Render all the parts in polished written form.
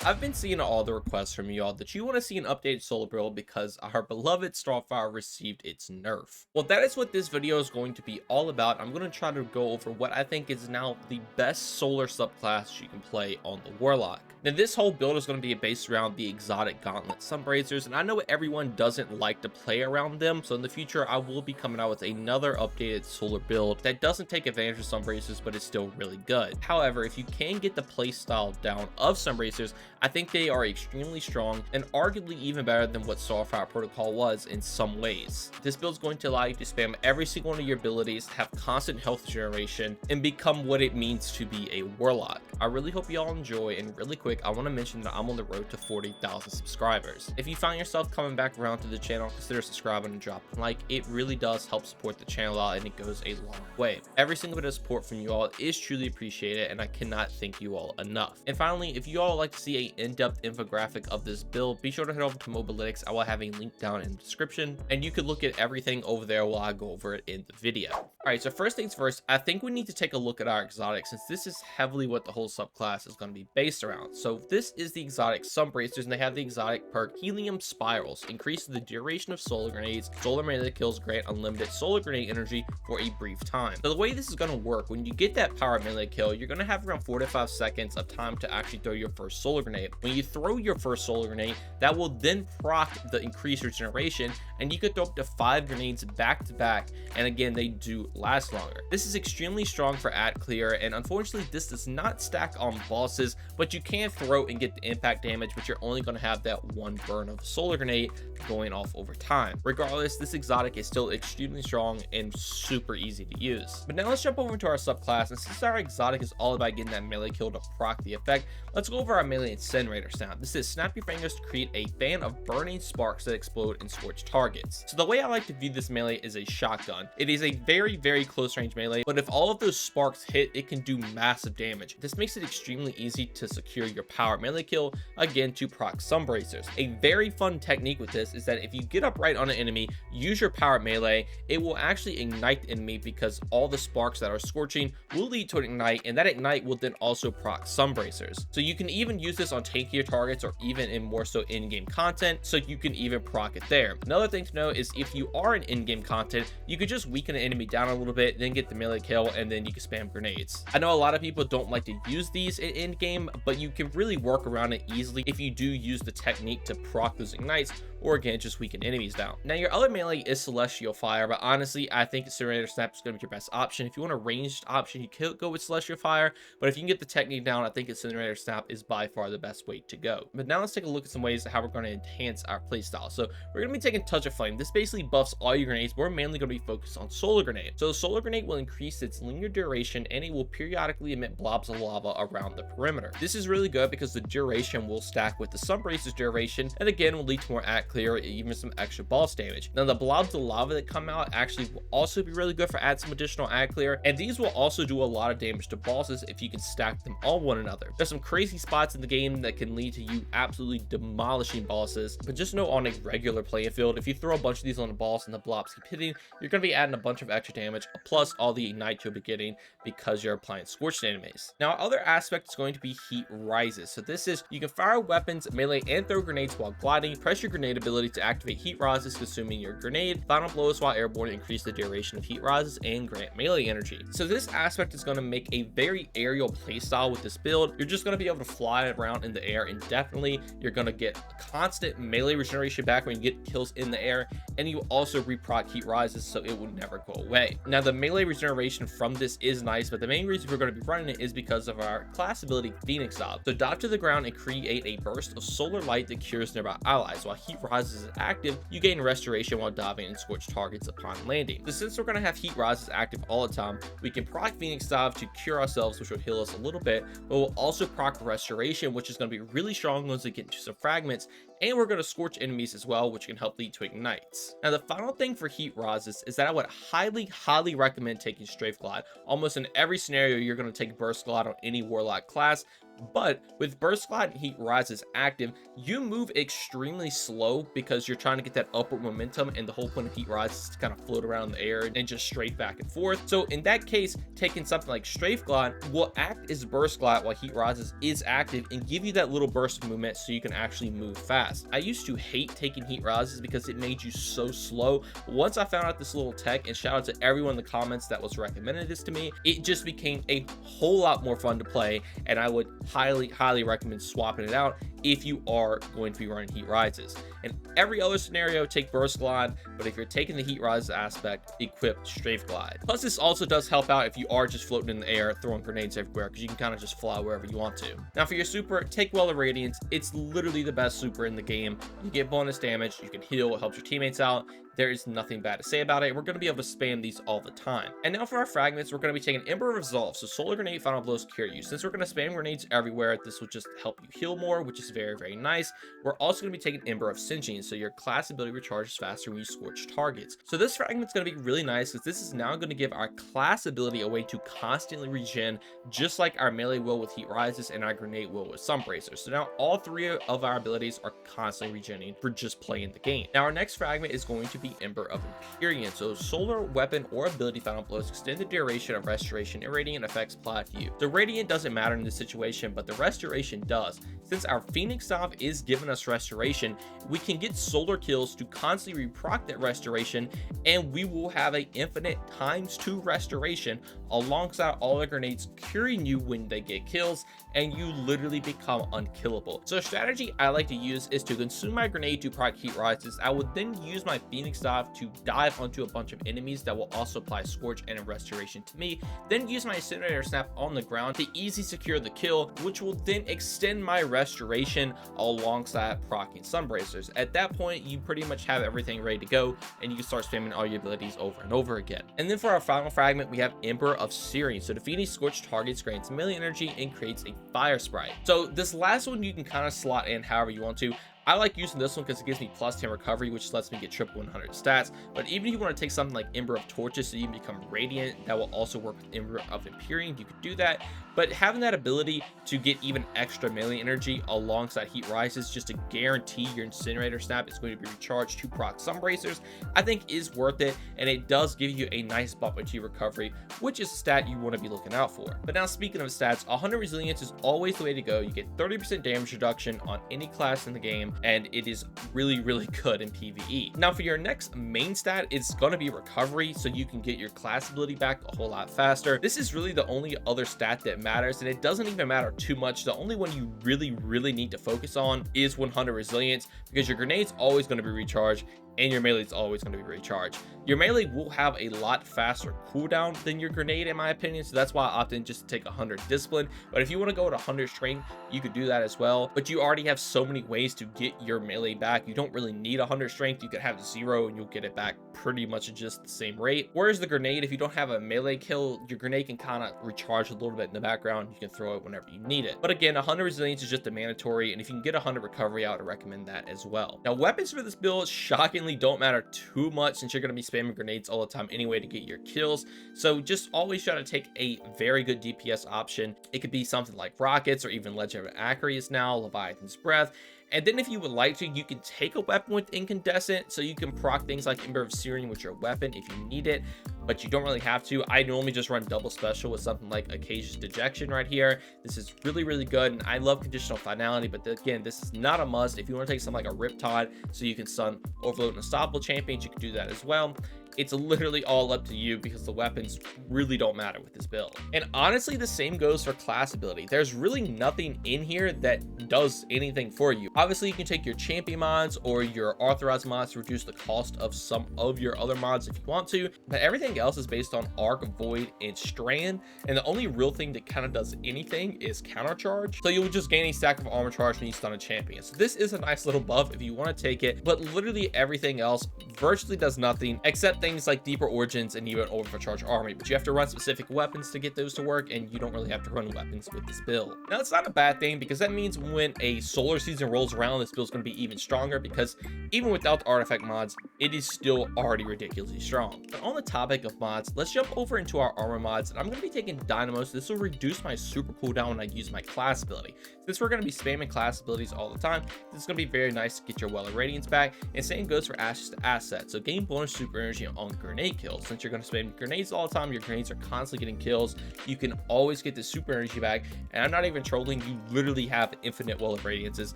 I've been seeing all the requests from y'all that you want to see an updated solar build because our beloved Starfire received its nerf. Well, that is what this video is going to be all about. I'm going to try to go over what I think is now the best solar subclass you can play on the Warlock. Now, this whole build is going to be based around the exotic gauntlet Sunbracers, and I know everyone doesn't like to play around them, so in the future I will be coming out with another updated solar build that doesn't take advantage of Sunbracers but is still really good. However, if you can get the playstyle down of Sunbracers, I think they are extremely strong and arguably even better than what Starfire Protocol was in some ways. This build is going to allow you to spam every single one of your abilities, have constant health generation, and become what it means to be a Warlock. I really hope you all enjoy, and really quick, I want to mention that I'm on the road to 40,000 subscribers. If you find yourself coming back around to the channel, consider subscribing and dropping a like. It really does help support the channel out, and it goes a long way. Every single bit of support from you all is truly appreciated, and I cannot thank you all enough. And finally, if you all would like to see a in-depth infographic of this build, be sure to head over to Mobalytics. I will have a link down in the description, and you could look at everything over there while I go over it in the video. All right, so first things first, I think we need to take a look at our exotic, since this is heavily what the whole subclass is going to be based around. So this is the exotic Sunbracers, and they have the exotic perk Helium Spirals. Increases the duration of solar grenades. Solar melee kills grant unlimited solar grenade energy for a brief time. So the way this is going to work, when you get that power melee kill, you're going to have around 4 to 5 seconds of time to actually throw your first solar grenade. When you throw your first solar grenade, that will then proc the increased regeneration, and you could throw up to 5 grenades back to back, and again, they do last longer. This is extremely strong for ad clear, and unfortunately this does not stack on bosses, but you can throw and get the impact damage, but you're only going to have that one burn of solar grenade going off over time. Regardless, this exotic is still extremely strong and super easy to use. But now let's jump over into our subclass, and since our exotic is all about getting that melee kill to proc the effect, let's go over our melee incinerator sound. This is snap your fingers to create a fan of burning sparks that explode and scorch targets. So the way I like to view this melee is a shotgun. It is a very close range melee, but if all of those sparks hit, it can do massive damage. This makes it extremely easy to secure your power melee kill, again to proc Sunbracers. A very fun technique with this is that if you get up right on an enemy, use your power melee, it will actually ignite the enemy because all the sparks that are scorching will lead to an ignite, and that ignite will then also proc Sunbracers. So you can even use this on tankier targets or even in more so in-game content, so you can even proc it there. Another thing to know is if you are in in-game content, you could just weaken an enemy down a little bit, then get the melee kill, and then you can spam grenades. I know a lot of people don't like to use these in in-game, but you can really work around it easily if you do use the technique to proc those ignites, or again just weaken enemies down. Now your other melee is Celestial Fire, but honestly I think Incinerator Snap is going to be your best option. If you want a ranged option, you could go with Celestial Fire, but if you can get the technique down, I think Incinerator Snap is by far the best way to go. But now let's take a look at some ways how we're going to enhance our playstyle. So we're going to be taking Touch of Flame. This basically buffs all your grenades, but we're mainly going to be focused on Solar Grenade. So the Solar Grenade will increase its linear duration, and it will periodically emit blobs of lava around the perimeter. This is really good because the duration will stack with the Sunbracers duration, and again will lead to more at clear, even some extra boss damage. Now the blobs of lava that come out actually will also be really good for add some additional ad clear, and these will also do a lot of damage to bosses if you can stack them on one another. There's some crazy spots in the game that can lead to you absolutely demolishing bosses, but just know on a regular playing field, if you throw a bunch of these on the boss and the blobs keep hitting, you're going to be adding a bunch of extra damage, plus all the ignite you'll be getting because you're applying scorched enemies. Now other aspect is going to be Heat Rises. So this is, you can fire weapons, melee, and throw grenades while gliding. Press your grenade ability to activate Heat Rises, consuming your grenade. Final blows while airborne increase the duration of Heat Rises and grant melee energy. So this aspect is going to make a very aerial playstyle with this build. You're just going to be able to fly around in the air indefinitely. You're going to get constant melee regeneration back when you get kills in the air, and you also reproc Heat Rises, so it will never go away. Now the melee regeneration from this is nice, but the main reason we're going to be running it is because of our class ability Phoenix Ob. So dive to the ground and create a burst of solar light that cures nearby allies. While Heat Rises is active, you gain restoration while diving and scorch targets upon landing. So since we're going to have Heat Rises active all the time, we can proc Phoenix Dive to cure ourselves, which will heal us a little bit, but we'll also proc Restoration, which is going to be really strong once we get into some fragments, and we're going to scorch enemies as well, which can help lead to ignites. Now the final thing for Heat Rises is that I would highly recommend taking Strafe Glide. Almost in every scenario you're going to take Burst Glide on any Warlock class, But with Burst Glide and Heat Rises active, you move extremely slow because you're trying to get that upward momentum, and the whole point of Heat Rises is to kind of float around in the air and just strafe back and forth. So in that case, taking something like Strafe Glide will act as Burst Glide while Heat Rises is active and give you that little burst of movement so you can actually move fast. I used to hate taking Heat Rises because it made you so slow. Once I found out this little tech, and shout out to everyone in the comments that was recommending this to me, it just became a whole lot more fun to play, and I would highly recommend swapping it out if you are going to be running Heat Rises. In every other scenario, take Burst Glide, but if you're taking the Heat Rises aspect, equip Strafe Glide. Plus, this also does help out if you are just floating in the air, throwing grenades everywhere, because you can kind of just fly wherever you want to. Now, for your super, take Well of Radiance. It's literally the best super in the game. You get bonus damage, you can heal, it helps your teammates out. There is nothing bad to say about it. We're going to be able to spam these all the time. And now for our fragments, we're going to be taking Ember of Resolve. So Solar Grenade, Final Blow, Cure You. Since we're going to spam grenades everywhere, this will just help you heal more, which is very nice. We're also going to be taking Ember of Singeing, so your class ability recharges faster when you scorch targets. So this fragment's going to be really nice because this is now going to give our class ability a way to constantly regen, just like our melee will with Heat Rises and our grenade will with Sunbracers. So now all three of our abilities are constantly regenerating for just playing the game. Now our next fragment is going to be Ember of Empyrean. So solar, weapon, or ability final blows extend the duration of restoration and radiant effects applied to you. The radiant doesn't matter in this situation, but the restoration does. Since our Phoenix Staff is giving us restoration, we can get solar kills to constantly reproc that restoration, and we will have an infinite ×2 restoration alongside all the grenades curing you when they get kills, and you literally become unkillable. So a strategy I like to use is to consume my grenade to proc Heat Rises. I would then use my Phoenix Staff to dive onto a bunch of enemies that will also apply Scorch and a restoration to me, then use my Incinerator Snap on the ground to easy secure the kill, which will then extend my restoration alongside proccing Sunbracers. At that point, you pretty much have everything ready to go, and you can start spamming all your abilities over and over again. And then for our final fragment, we have Ember of Searing. So defeating scorched targets grants melee energy and creates a fire sprite. So this last one you can kind of slot in however you want to. I like using this one because it gives me +10 recovery, which lets me get triple 100 stats. But even if you want to take something like Ember of Torches so you can become Radiant, that will also work with Ember of Empyrean, you could do that. But having that ability to get even extra melee energy alongside Heat Rises just to guarantee your Incinerator Snap is going to be recharged to proc Sunbracers, I think is worth it, and it does give you a nice bump into recovery, which is a stat you want to be looking out for. But now speaking of stats, 100 Resilience is always the way to go. You get 30% damage reduction on any class in the game, and it is really good in PvE. Now for your next main stat, it's going to be recovery, so you can get your class ability back a whole lot faster. This is really the only other stat that matters, and it doesn't even matter too much. The only one you really need to focus on is 100 Resilience, because your grenade's always going to be recharged and your melee is always going to be recharged. Your melee will have a lot faster cooldown than your grenade, in my opinion, so that's why I opted just to take 100 discipline. But if you want to go with 100 strength, you could do that as well, but you already have so many ways to get your melee back. You don't really need 100 strength. You could have 0 and you'll get it back pretty much at just the same rate. Whereas the grenade, if you don't have a melee kill, your grenade can kind of recharge a little bit in the background. You can throw it whenever you need it. But again, 100 resilience is just a mandatory, and if you can get 100 recovery, I would recommend that as well. Now weapons for this build shockingly don't matter too much, since you're going to be spamming grenades all the time anyway to get your kills. So just always try to take a very good DPS option. It could be something like rockets, or even Legend of Acreus now, Leviathan's Breath. And then if you would like to, you can take a weapon with Incandescent, so you can proc things like Ember of Searing with your weapon if you need it, but you don't really have to. I normally just run double special with something like Acacia's Dejection right here. This is really good, and I love Conditional Finality, but again, this is not a must. If you want to take something like a Riptide so you can stun Overload and Unstoppable champions, you can do that as well. It's literally all up to you, because the weapons really don't matter with this build. And honestly, the same goes for class ability. There's really nothing in here that does anything for you. Obviously, you can take your champion mods or your authorized mods to reduce the cost of some of your other mods if you want to, but everything else is based on Arc, Void, and Strand, and the only real thing that kind of does anything is Countercharge. So you'll just gain a stack of armor charge when you stun a champion. So this is a nice little buff if you want to take it, but literally everything else virtually does nothing except things like Deeper Origins and even Overcharge Army, but you have to run specific weapons to get those to work, and you don't really have to run weapons with this build. Now it's not a bad thing, because that means when a solar season rolls around, this build's going to be even stronger, because even without the artifact mods, it is still already ridiculously strong. But on the topic of mods, let's jump over into our armor mods, and I'm going to be taking Dynamos. This will reduce my super cooldown when I use my class ability. Since we're going to be spamming class abilities all the time, this is going to be very nice to get your Well of Radiance back, and same goes for Ashes to Asset. So gain bonus super energy on grenade kills. Since you're going to spam grenades all the time, your grenades are constantly getting kills, you can always get the super energy back, and I'm not even trolling, you literally have infinite Well of Radiances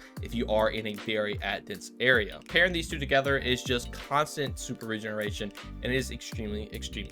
if you are in a very dense area. Pairing these two together is just constant super regeneration, and it is extremely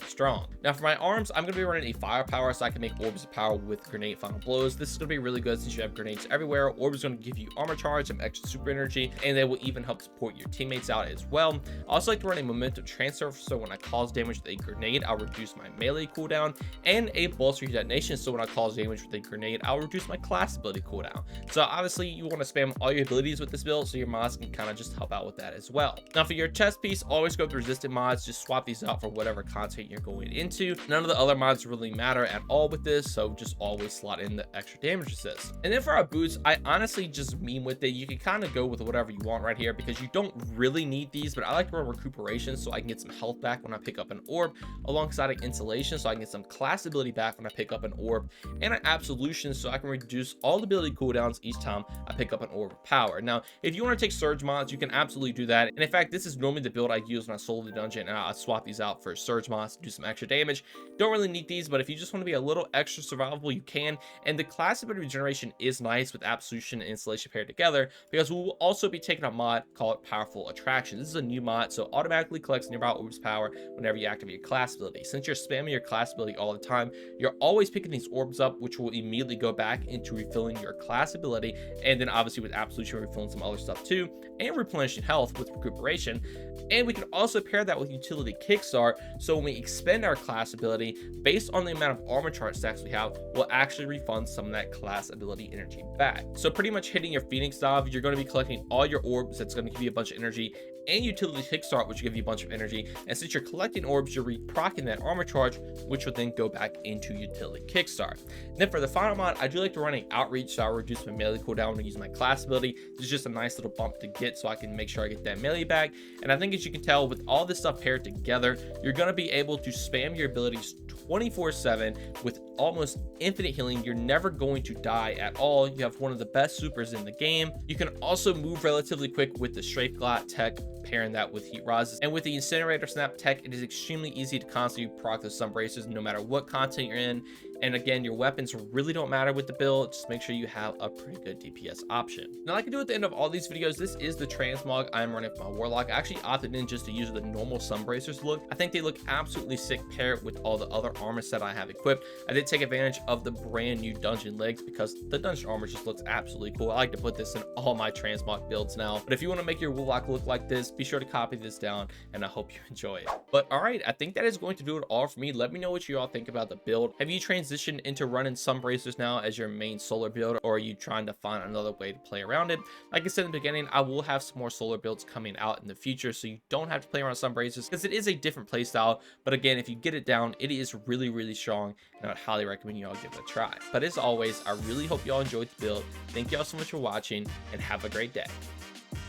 strong. Now for my arms, I'm going to be running a firepower so I can make orbs of power with grenade final blows. This is going to be really good since you have grenades everywhere. Orbs is going to give you armor charge, some extra super energy, and they will even help support your teammates out as well. I also like to run a momentum transfer, so when I cause damage with a grenade, I'll reduce my melee cooldown, and a bolster detonation, so when I cause damage with a grenade, I'll reduce my class ability cooldown. So obviously you want to spam all your abilities with this build so your mods can kind of just help out with that as well. Now for your chest piece, always go with resistant mods. Just swap these out for whatever content you're going into. None of the other mods really matter at all with this, so just always slot in the extra damage resist. And then for our boots, I honestly just meme with it. You can kind of go with whatever you want right here because you don't really need these, but I like to run recuperation so I can get some health back when I pick up an orb, alongside an insulation so I can get some class ability back when I pick up an orb, and an absolution so I can reduce all the ability cooldowns each time I pick up an orb of power. Now if you want to take surge mods, you can absolutely do that, and in fact this is normally the build I use when I solo the dungeon, and I swap these out for surge mods to do some extra damage. Don't really need these, but if you just want to be a little extra survivable, you can. And the class ability regeneration is nice with absolution and installation paired together, because we will also be taking a mod called Powerful Attraction. This is a new mod, so automatically collects nearby orbs power whenever you activate your class ability. Since you're spamming your class ability all the time, you're always picking these orbs up, which will immediately go back into refilling your class ability, and then obviously with absolution refilling some other stuff too, and replenishing health with recuperation. And we can also pair that with utility kickstart, so when we expend our class ability, based on the amount of armor charge stacks we have, we'll actually refund some of that class ability energy back. So pretty much hitting your Phoenix dive, you're going to be collecting all your orbs. That's going to give you a bunch of energy, and utility kickstart, which will give you a bunch of energy. And since you're collecting orbs, you're reprocking that armor charge, which will then go back into utility kickstart. And then for the final mod, I do like to run an outreach, so I'll reduce my melee cooldown when I use my class ability. This is just a nice little bump to get so I can make sure I get that melee back. And I think as you can tell, with all this stuff paired together, you're going to be able to spam your abilities 24/7 with almost infinite healing. You're never going to die at all. You have one of the best supers in the game. You can also move relatively quick with the Strafe Glot tech, pairing that with Heat Rises. And with the Incinerator Snap tech, it is extremely easy to constantly proc the Sunbracers no matter what content you're in. And again, your weapons really don't matter with the build. Just make sure you have a pretty good DPS option. Now, like I do at the end of all these videos, this is the Transmog I'm running for my Warlock. I actually opted in just to use the normal Sunbracers look. I think they look absolutely sick paired with all the other armor set I have equipped. I did take advantage of the brand new dungeon legs because the dungeon armor just looks absolutely cool. I like to put this in all my Transmog builds now. But if you want to make your Warlock look like this, be sure to copy this down, and I hope you enjoy it. But all right, I think that is going to do it all for me. Let me know what you all think about the build. Have you transitioned into running Sunbracers now as your main solar build, or are you trying to find another way to play around it? Like I said in the beginning, I will have some more solar builds coming out in the future, so you don't have to play around Sunbracers because it is a different play style. But again, if you get it down, it is really strong, and I would highly recommend you all give it a try. But as always, I really hope you all enjoyed the build. Thank you all so much for watching, and have a great day.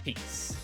Peace.